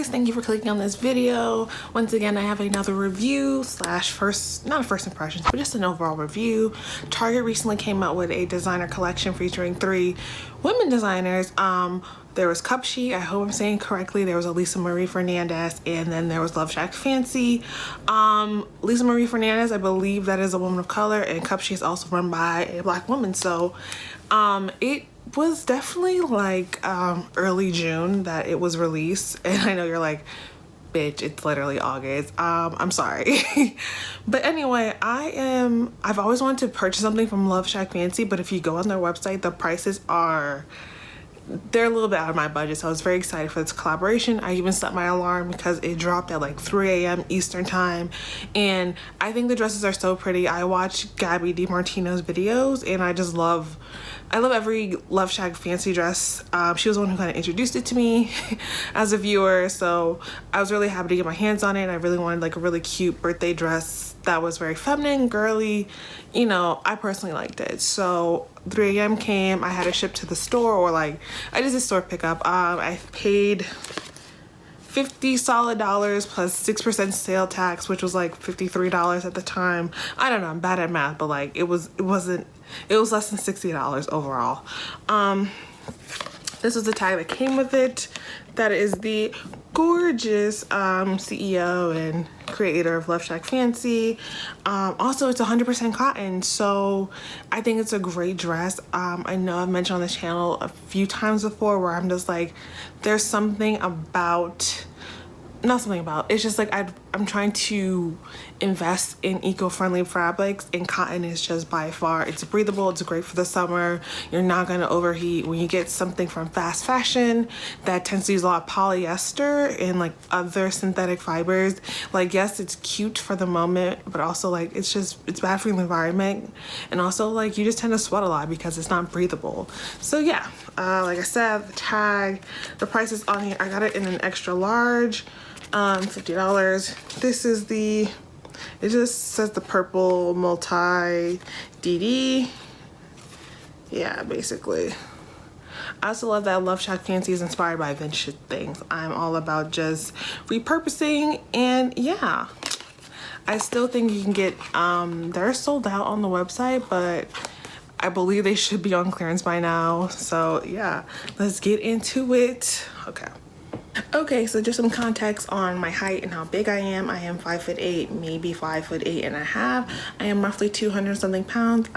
guys, thank you for clicking on this video. Once again, I have another review slash not a first impressions, but just an overall review. Target recently came out with a designer collection featuring 3 women designers. There was Cupshe, I hope I'm saying correctly. There was Elisa Marie Fernandez, and then there was LoveShackFancy. Lisa Marie Fernandez, I believe that is a woman of color, and Cupshe is also run by a Black woman. So it was definitely like early June that it was released, and I know you're like, bitch, it's literally August. I'm sorry. But anyway, I've always wanted to purchase something from LoveShackFancy, but if you go on their website, the prices they're a little bit out of my budget, so I was very excited for this collaboration. I even set my alarm because it dropped at like 3 a.m. Eastern time, and I think the dresses are so pretty. I watch Gabby DiMartino's videos, and I love every LoveShackFancy dress. She was the one who kind of introduced it to me as a viewer, so I was really happy to get my hands on it. And I really wanted like a really cute birthday dress that was very feminine, girly. You know, I personally liked it. So 3 a.m. came, I had it shipped to the store, or like I just did store pickup. I paid $50 solid plus 6% sale tax, which was like $53 at the time. I don't know, I'm bad at math, but like it was less than $60 overall. This was the tag that came with it. That is the gorgeous CEO and creator of LoveShackFancy. Also, it's 100% cotton, so I think it's a great dress. I know I've mentioned on this channel a few times before where I'm just like, there's something about, it's just like I'm trying to invest in eco-friendly fabrics, and cotton is just by far, it's breathable, it's great for the summer, you're not going to overheat. When you get something from fast fashion that tends to use a lot of polyester and like other synthetic fibers, like yes, it's cute for the moment, but also like it's bad for the environment, and also like you just tend to sweat a lot because it's not breathable. So yeah, like I said, the tag, the price is on here. I got it in an extra large, $50. This is it just says the purple multi DD. Yeah, basically. I also love that LoveShackFancy is inspired by vintage things. I'm all about just repurposing, and yeah, I still think you can get, they're sold out on the website, but I believe they should be on clearance by now. So yeah, let's get into it. Okay, so just some context on my height and how big I am. I am 5'8", maybe 5'8.5". I am roughly 200 something pounds.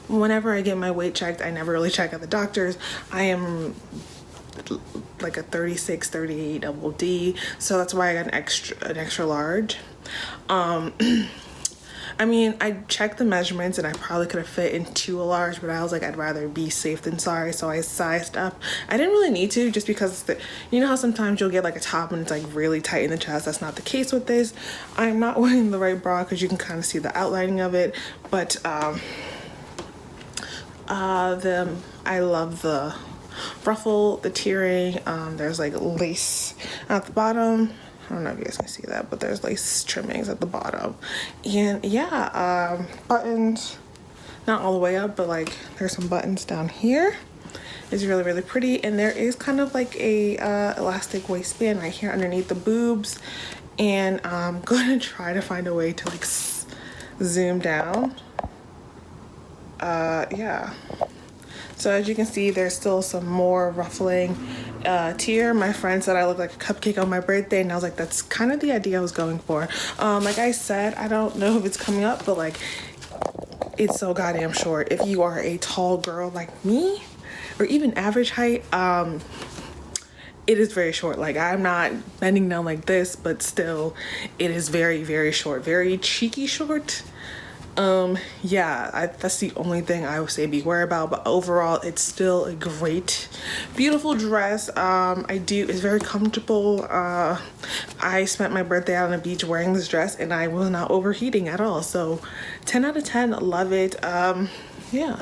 Whenever I get my weight checked, I never really check at the doctor's. I am like a 36, 38 double D, so that's why I got an extra large. I mean, I checked the measurements and I probably could have fit into a large, but I was like, I'd rather be safe than sorry, so I sized up. I didn't really need to, just because you know how sometimes you'll get like a top and it's like really tight in the chest. That's not the case with this. I'm not wearing the right bra because you can kind of see the outlining of it, but I love the ruffle, the tiering. There's like lace at the bottom. I don't know if you guys can see that, but there's lace trimmings at the bottom. And yeah, buttons, not all the way up, but like there's some buttons down here. It's really, really pretty. And there is kind of like a elastic waistband right here underneath the boobs. And I'm gonna try to find a way to like zoom down. Yeah. So as you can see, there's still some more ruffling tier. My friend said I look like a cupcake on my birthday, and I was like, that's kind of the idea I was going for. Like I said, I don't know if it's coming up, but like it's so goddamn short. If you are a tall girl like me, or even average height, it is very short. Like I'm not bending down like this, but still it is very, very short, very cheeky short. Yeah, that's the only thing I would say beware about, but overall it's still a great, beautiful dress. It's very comfortable. I spent my birthday out on the beach wearing this dress and I was not overheating at all, so 10 out of 10, love it. Yeah,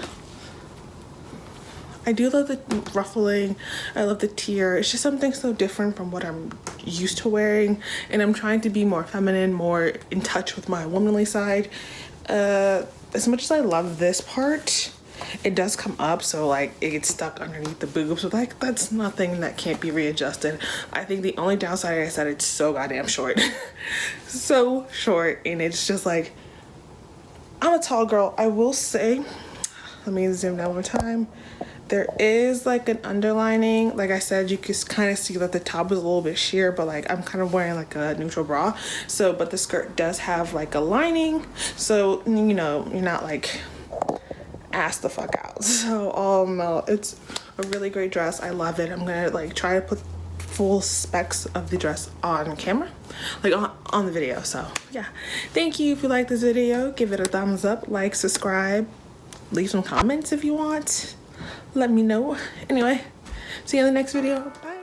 I do love the ruffling. I love the tier. It's just something so different from what I'm used to wearing, and I'm trying to be more feminine, more in touch with my womanly side. As much as I love this part, it does come up, so like it gets stuck underneath the boobs, but like that's nothing that can't be readjusted. I think the only downside is that it's so goddamn short. So short, and it's just like, I'm a tall girl. I will say, let me zoom down one more time. There is like an underlining. Like I said, you can kind of see that the top is a little bit sheer, but like I'm kind of wearing like a neutral bra. So, but the skirt does have like a lining. So, you know, you're not like ass the fuck out. So, it's a really great dress. I love it. I'm gonna like try to put full specs of the dress on camera, like on the video. So yeah, thank you. If you like this video, give it a thumbs up, like, subscribe, leave some comments if you want. Let me know. Anyway, see you in the next video. Bye.